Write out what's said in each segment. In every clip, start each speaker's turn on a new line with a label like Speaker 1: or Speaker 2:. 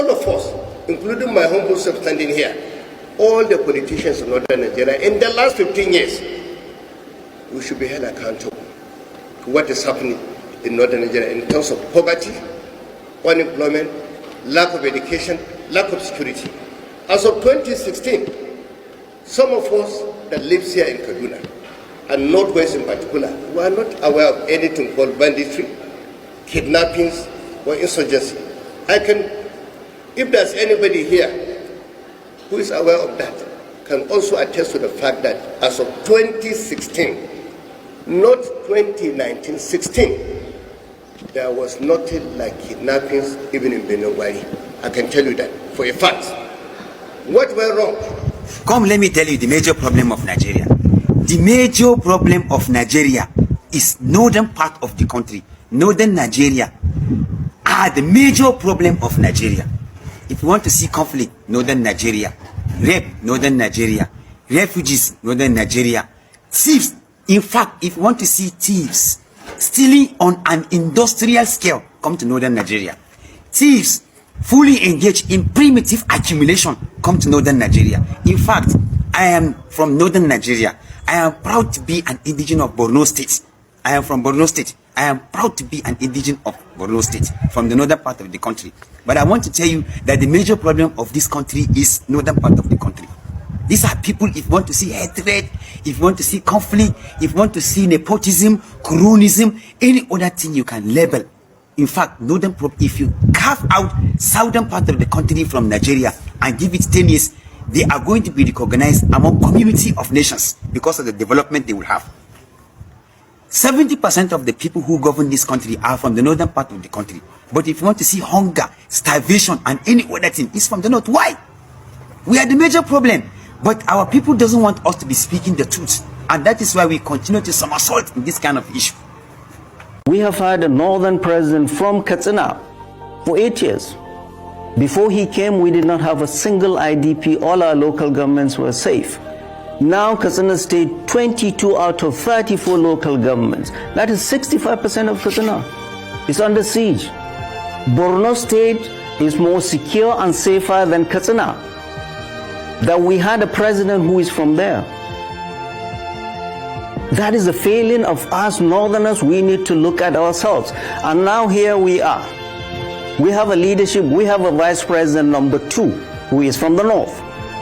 Speaker 1: All of us, including my humble self standing here, all the politicians in northern Nigeria, in the last 15 years, we should be held accountable to what is happening in northern Nigeria in terms of poverty, unemployment, lack of education, lack of security. As of 2016, some of us that lives here in Kaduna, and Northwest in particular, were not aware of anything called banditry, kidnappings, or insurgency. If there's anybody here who is aware of that, can also attest to the fact that as of 2016, not 2019, 16, there was nothing like kidnappings even in Benogwari. I can tell you that for a fact. What went wrong?
Speaker 2: Come, let me tell you the major problem of Nigeria. The major problem of Nigeria is northern part of the country. Northern Nigeria are the major problem of Nigeria. If you want to see conflict, northern Nigeria. Rape, northern Nigeria. Refugees, northern Nigeria. Thieves. In fact, if you want to see thieves stealing on an industrial scale, come to northern Nigeria. Thieves fully engaged in primitive accumulation, come to northern Nigeria. In fact, I am from northern Nigeria. I am proud to be an indigenous of Borno State. I am from Borno State. I am proud to be an indigenous of Borno State, from the northern part of the country. But I want to tell you that the major problem of this country is northern part of the country. These are people, if you want to see hatred, if you want to see conflict, if you want to see nepotism, cronyism, any other thing you can label. In fact, northern, if you carve out southern part of the country from Nigeria and give it 10 years, they are going to be recognized among community of nations because of the development they will have. 70% of the people who govern this country are from the northern part of the country. But if you want to see hunger, starvation, and any other thing, it's from the north. Why? We are the major problem. But our people doesn't want us to be speaking the truth. And that is why we continue to somersault in this kind of issue.
Speaker 3: We have had a northern president from Katsina for 8 years. Before he came, we did not have a single IDP. All our local governments were safe. Now Katsina State, 22 out of 34 local governments. That is 65% of Katsina. It's under siege. Borno State is more secure and safer than Katsina. That we had a president who is from there. That is a failing of us northerners. We need to look at ourselves. And now here we are. We have a leadership. We have a vice president number 2 who is from the north.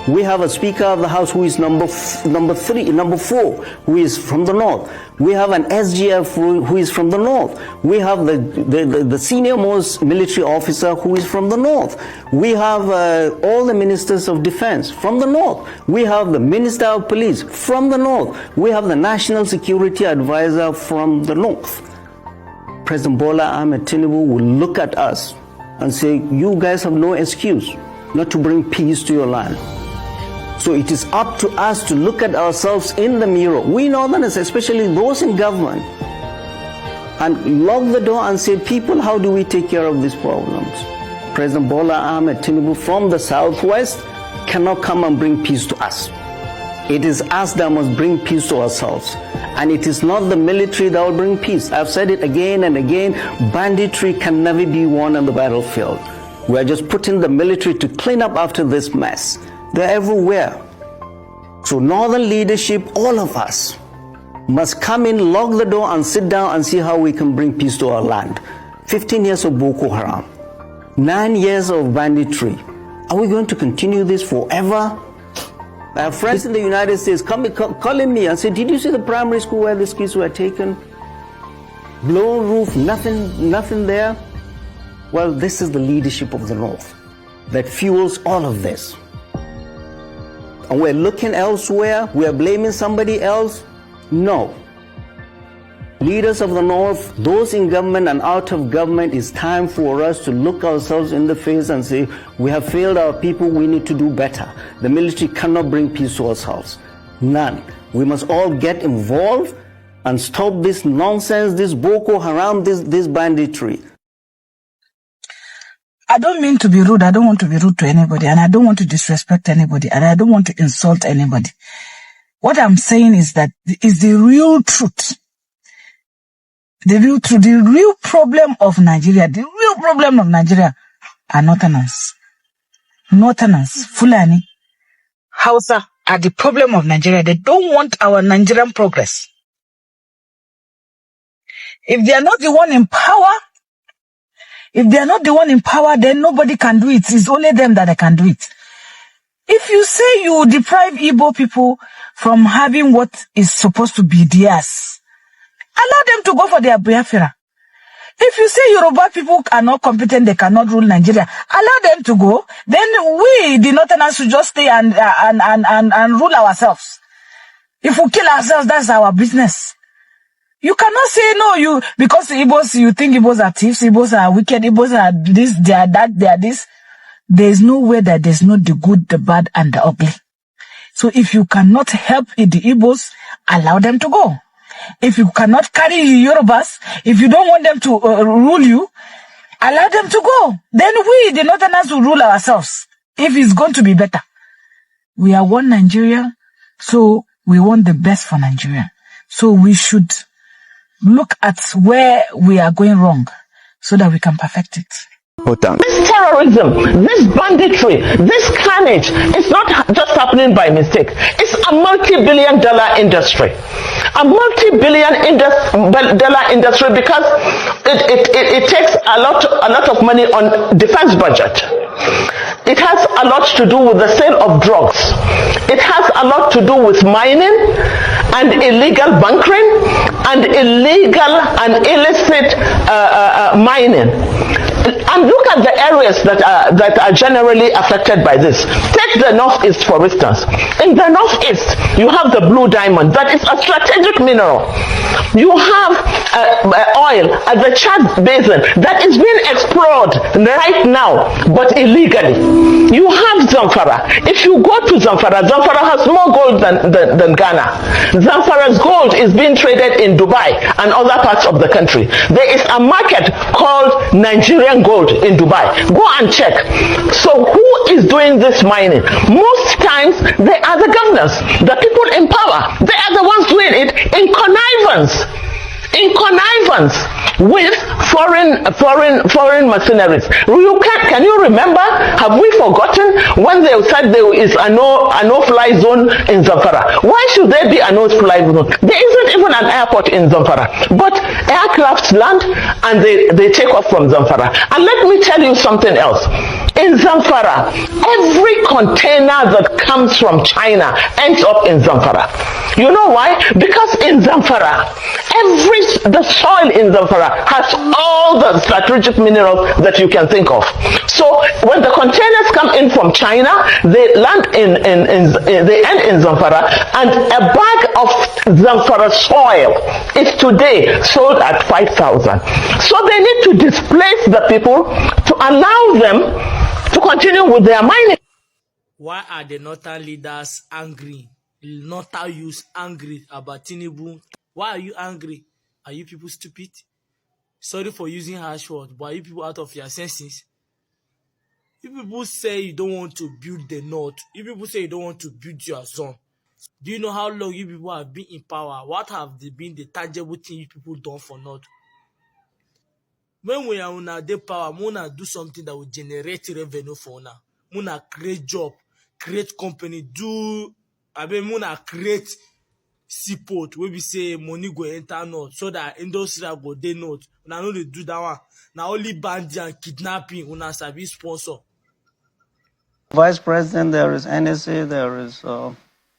Speaker 3: We have a Speaker of the House who is number 4, who is from the north. We have an SGF who is from the north. We have the senior most military officer who is from the north. We have all the ministers of defense from the north. We have the Minister of Police from the north. We have the National Security Advisor from the north. President Bola Ahmed Tinubu will look at us and say, you guys have no excuse not to bring peace to your land. So it is up to us to look at ourselves in the mirror, we northerners, especially those in government, and lock the door and say, people, how do we take care of these problems? President Bola Ahmed Tinubu from the southwest cannot come and bring peace to us. It is us that must bring peace to ourselves. And it is not the military that will bring peace. I've said it again and again, banditry can never be won on the battlefield. We are just putting the military to clean up after this mess. They're everywhere. So northern leadership, all of us, must come in, lock the door and sit down and see how we can bring peace to our land. 15 years of Boko Haram, 9 years of banditry. Are we going to continue this forever? I have friends in the United States calling me and say, did you see the primary school where these kids were taken? Blown roof, nothing there. Well, this is the leadership of the North that fuels all of this. And we're looking elsewhere, we're blaming somebody else. No. Leaders of the North, those in government and out of government, it's time for us to look ourselves in the face and say, we have failed our people, we need to do better. The military cannot bring peace to ourselves. None. We must all get involved and stop this nonsense, this Boko Haram, this banditry.
Speaker 4: I don't mean to be rude. I don't want to be rude to anybody, and I don't want to disrespect anybody, and I don't want to insult anybody. What I'm saying is that is the real truth. The real problem of Nigeria, are northerners. Northerners, Fulani, Hausa are the problem of Nigeria. They don't want our Nigerian progress. If they are not the one in power, then nobody can do it. It's only them that can do it. If you say you deprive Igbo people from having what is supposed to be theirs, allow them to go for their Biafra. If you say Yoruba people are not competent, they cannot rule Nigeria, allow them to go. Then we, the Northerners, should just stay and rule ourselves. If we kill ourselves, that's our business. You cannot say no, because Igbos, you think Igbos are thieves, Igbos are wicked, Igbos are this, they are that, they are this. There is no way that there's not the good, the bad, and the ugly. So if you cannot help the Igbos, allow them to go. If you cannot carry Yorubas, if you don't want them to rule you, allow them to go. Then we, the Northerners, will rule ourselves. If it's going to be better. We are one Nigeria, so we want the best for Nigeria. So we should look at where we are going wrong so that we can perfect it.
Speaker 5: This terrorism, this banditry, this carnage, it's not just happening by mistake. It's a multi-billion-dollar industry. A multi-billion-dollar industry because it takes a lot of money on defense budget. It has a lot to do with the sale of drugs. It has a lot to do with mining and illegal bunkering and illegal and illicit mining. And look at the areas that are generally affected by this. Take the Northeast, for instance. In the Northeast, you have the blue diamond. That is a strategic mineral. You have oil at the Chad Basin that is being explored right now, but illegally. You have Zamfara. If you go to Zamfara, Zamfara has more gold than Ghana. Zamfara's gold is being traded in Dubai and other parts of the country. There is a market called Nigerian gold in Dubai. Go and check. So who is doing this mining? Most times they are the governors, the people in power. They are the ones doing it in connivance with foreign mercenaries. Can you remember? Have we forgotten when they said there is a no-fly zone in Zamfara? Why should there be a no-fly zone? There isn't even an airport in Zamfara, but aircrafts land and they take off from Zamfara. And let me tell you something else. In Zamfara, every container that comes from China ends up in Zamfara. You know why? Because in Zamfara, the soil in Zamfara has all the strategic minerals that you can think of. So when the containers come in from China, they land they end in Zamfara, and a bag of Zamfara soil is today sold at 5,000. So they need to displace the people to allow them to continue with their mining.
Speaker 6: Why are the northern leaders angry? Northern youths angry about Tinubu? Why are you angry? Are you people stupid? Sorry for using harsh words, but are you people out of your senses? You people say you don't want to build the north. You people say you don't want to build your zone. Do you know how long you people have been in power? What have been the tangible thing you people done for north? When we are on the power, we want to do something that will generate revenue for now. We want to create job, create company, we want to create seaport where we say money go enter north so that industry go dey north. Una no dey do that one. Now only bandit and kidnapping una sabi sponsor.
Speaker 3: Vice President, there is NSA, there is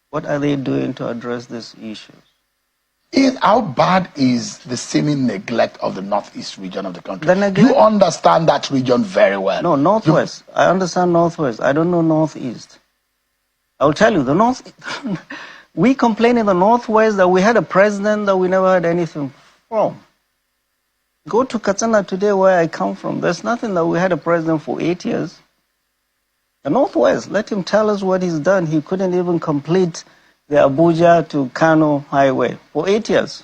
Speaker 3: what are they doing to address this issue?
Speaker 7: How bad is the seeming neglect of the northeast region of the country? You understand that region very well.
Speaker 3: No, northwest. I understand northwest. I don't know northeast. I'll tell you, the north. We complain in the northwest that we had a president that we never had anything from. Go to Katsina today, where I come from. There's nothing that we had a president for 8 years. The northwest, let him tell us what he's done. He couldn't even complete the Abuja to Kano highway for 8 years.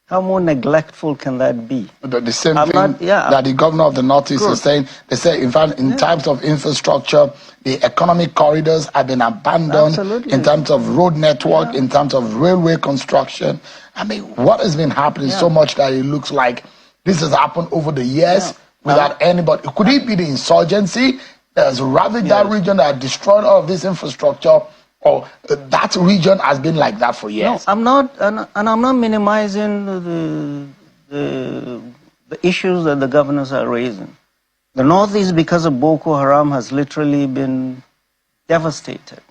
Speaker 3: How more neglectful can that be?
Speaker 7: The same thing that the governor of the Northeast is saying. They say, in fact, in terms of infrastructure, the economic corridors have been abandoned.
Speaker 3: Absolutely.
Speaker 7: In terms of road network, in terms of railway construction. I mean, what has been happening so much that it looks like this has happened over the years without anybody. Could it be the insurgency has ravaged that region, that destroyed all of this infrastructure, or that region has been like that for years?
Speaker 3: No, I'm not, and I'm not minimizing the issues that the governors are raising. The Northeast, because of Boko Haram, has literally been devastated.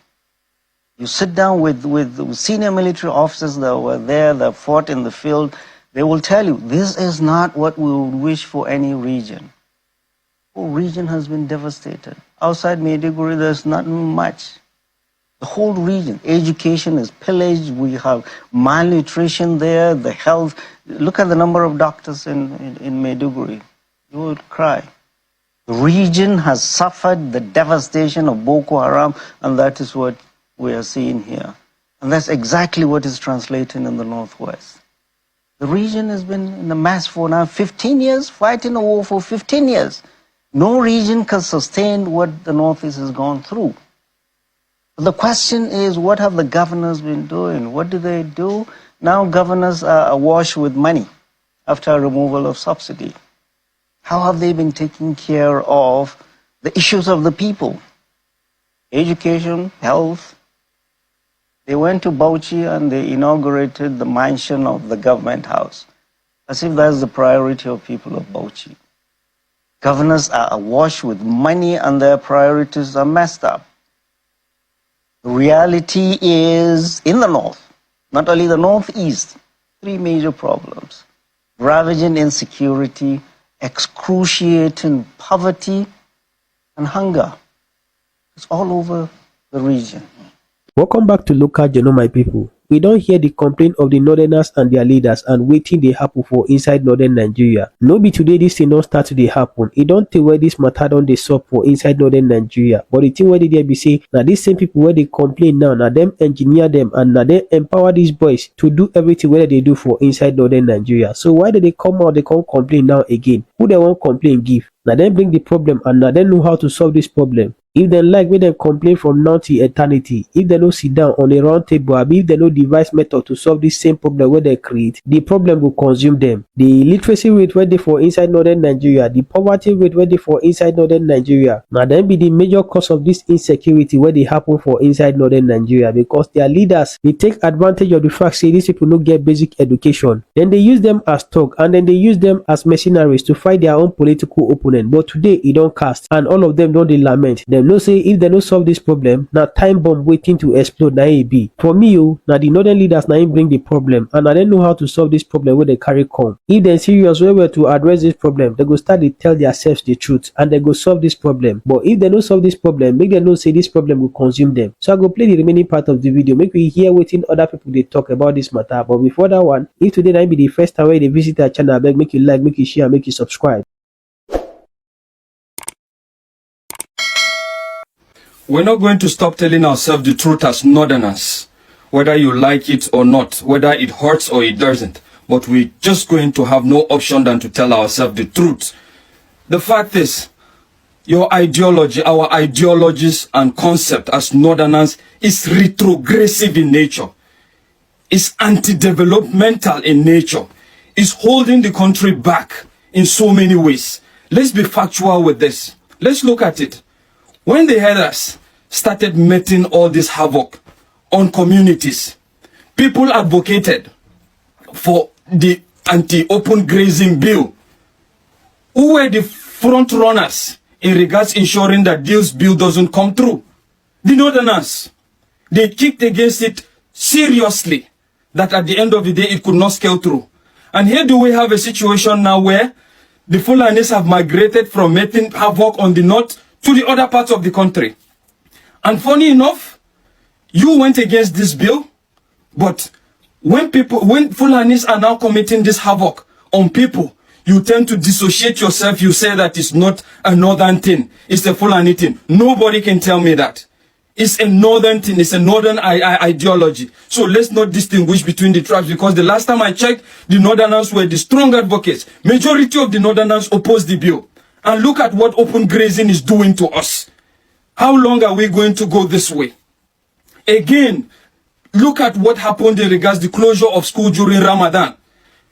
Speaker 3: You sit down with senior military officers that were there, that fought in the field, they will tell you, this is not what we would wish for any region. The whole region has been devastated. Outside Maiduguri, there's not much. The whole region, education is pillaged, we have malnutrition there, the health. Look at the number of doctors in Maiduguri. You would cry. The region has suffered the devastation of Boko Haram, and that is what we are seeing here. And that's exactly what is translating in the Northwest. The region has been in a mess for now 15 years, fighting a war for 15 years. No region can sustain what the Northeast has gone through. The question is, what have the governors been doing? What do they do? Now governors are awash with money after removal of subsidy. How have they been taking care of the issues of the people? Education, health. They went to Bauchi and they inaugurated the mansion of the government house, as if that's the priority of people of Bauchi. Governors are awash with money and their priorities are messed up. The reality is, in the north, not only the northeast, three major problems: ravaging insecurity, excruciating poverty, and hunger. It's all over the region.
Speaker 8: Welcome back to Local Journal, my people. We don't hear the complaint of the northerners and their leaders and waiting they happen for inside northern Nigeria. No be today this thing don't start to dey happen. It don't tell where this matter don't they solve for inside northern Nigeria. But the thing where they be say, now these same people where they complain now them engineer them and now they empower these boys to do everything where they do for inside northern Nigeria. So why do they come out, they can't complain now again? Who they won't complain give? Now them bring the problem and now they know how to solve this problem. If they like, make them complain from now to eternity. If they don't sit down on a round table, if they don't devise method to solve this same problem where they create, the problem will consume them. The illiteracy rate where they for inside northern Nigeria, the poverty rate where they for inside northern Nigeria, now then be the major cause of this insecurity where they happen for inside northern Nigeria, because their leaders, they take advantage of the fact say these people don't get basic education. Then they use them as talk and then they use them as mercenaries to fight their own political opponent. But today it don't cast and all of them don't they lament. Them no say if they don't solve this problem, now time bomb waiting to explode na it be. For me, now the northern leaders now bring the problem and I don't know how to solve this problem where they carry come. If they're serious where to address this problem, they go start to tell themselves the truth and they go solve this problem. But if they don't solve this problem, make them know say this problem will consume them. So I go play the remaining part of the video, make we hear waiting other people they talk about this matter. But before that one, if today might be the first time where they visit our channel, I beg make you like, make you share, make you subscribe.
Speaker 9: We're not going to stop telling ourselves the truth as northerners, whether you like it or not, whether it hurts or it doesn't. But we're just going to have no option than to tell ourselves the truth. The fact is, your ideology, our ideologies and concept as northerners is retrogressive in nature. It's anti-developmental in nature. It's holding the country back in so many ways. Let's be factual with this. Let's look at it. When the headers started making all this havoc on communities, people advocated for the anti-open grazing bill. Who were the front runners in regards ensuring that this bill doesn't come through? The northerners. They kicked against it seriously, that at the end of the day it could not scale through. And here do we have a situation now where the Fulanis have migrated from making havoc on the north to the other parts of the country. And funny enough, you went against this bill, but when Fulanis are now committing this havoc on people, you tend to dissociate yourself. You say that it's not a northern thing, it's a Fulani thing. Nobody can tell me that. It's a northern thing, it's a northern ideology. So let's not distinguish between the tribes, because the last time I checked, the northerners were the strong advocates. Majority of the northerners opposed the bill. And look at what open grazing is doing to us. How long are we going to go this way? Again, look at what happened in regards to the closure of school during Ramadan.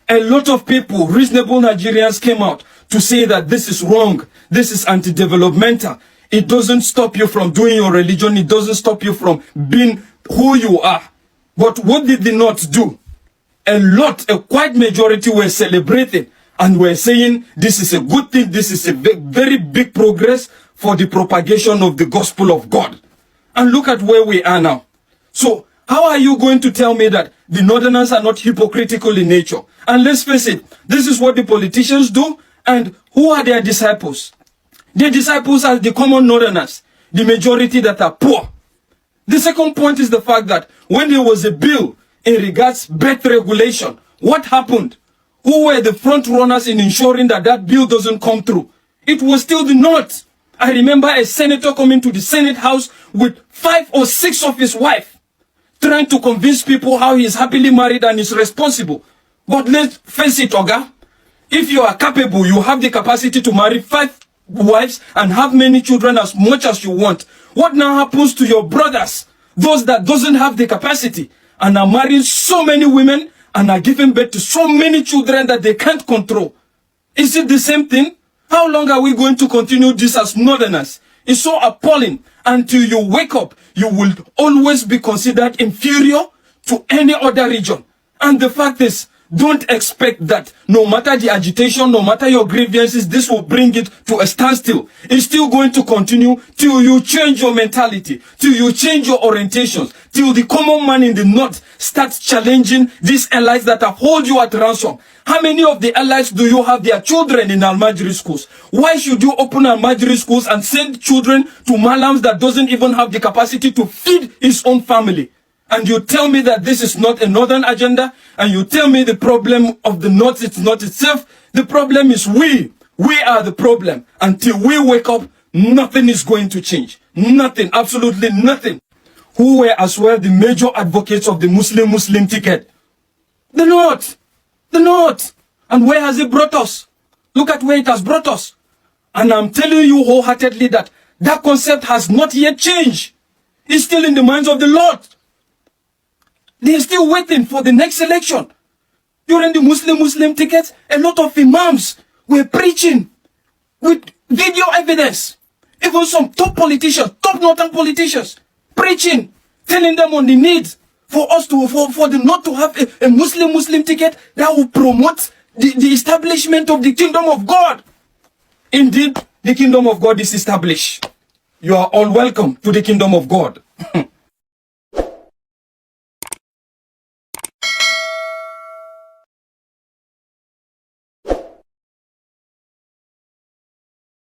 Speaker 9: A lot of people, reasonable Nigerians, came out to say that this is wrong, this is anti-developmental. it doesn't stop you from doing your religion. It doesn't stop you from being who you are. But what did the North do? A quite majority were celebrating and were saying this is a good thing. This is a very big progress for the propagation of the gospel of God. And look at where we are now. So how are you going to tell me that the Northerners are not hypocritical in nature? And let's face it, this is what the politicians do. And who are their disciples? Their disciples are the common Northerners, the majority that are poor. The second point is the fact that when there was a bill in regards birth regulation, what happened? Who were the front runners in ensuring that that bill doesn't come through? It was still the North. I remember a senator coming to the Senate House with 5 or 6 of his wives, trying to convince people how he is happily married and is responsible. But let's face it, Oga, if you are capable, you have the capacity to marry 5 wives and have many children as much as you want. What now happens to your brothers, those that doesn't have the capacity and are marrying so many women and are giving birth to so many children that they can't control? Is it the same thing? How long are we going to continue this as Northerners? It's so appalling. Until you wake up, you will always be considered inferior to any other region. And the fact is, don't expect that no matter the agitation, no matter your grievances, this will bring it to a standstill. It's still going to continue till you change your mentality, till you change your orientations, till the common man in the North starts challenging these allies that have hold you at ransom. How many of the allies do you have their children in Almajiri schools? Why should you open Almajiri schools and send children to Malams that doesn't even have the capacity to feed his own family? And you tell me that this is not a Northern agenda, and you tell me the problem of the North is not itself. The problem is we. We are the problem. Until we wake up, nothing is going to change. Nothing, absolutely nothing. Who were as well the major advocates of the Muslim ticket? The North. The North. And where has it brought us? Look at where it has brought us. And I'm telling you wholeheartedly that that concept has not yet changed. It's still in the minds of the Lord. They are still waiting for the next election. During the Muslim tickets, a lot of imams were preaching with video evidence. Even some top politicians, top northern politicians, preaching, telling them on the need for us to, for them not to have a Muslim ticket that will promote the establishment of the kingdom of God. Indeed, the kingdom of God is established. You are all welcome to the kingdom of God.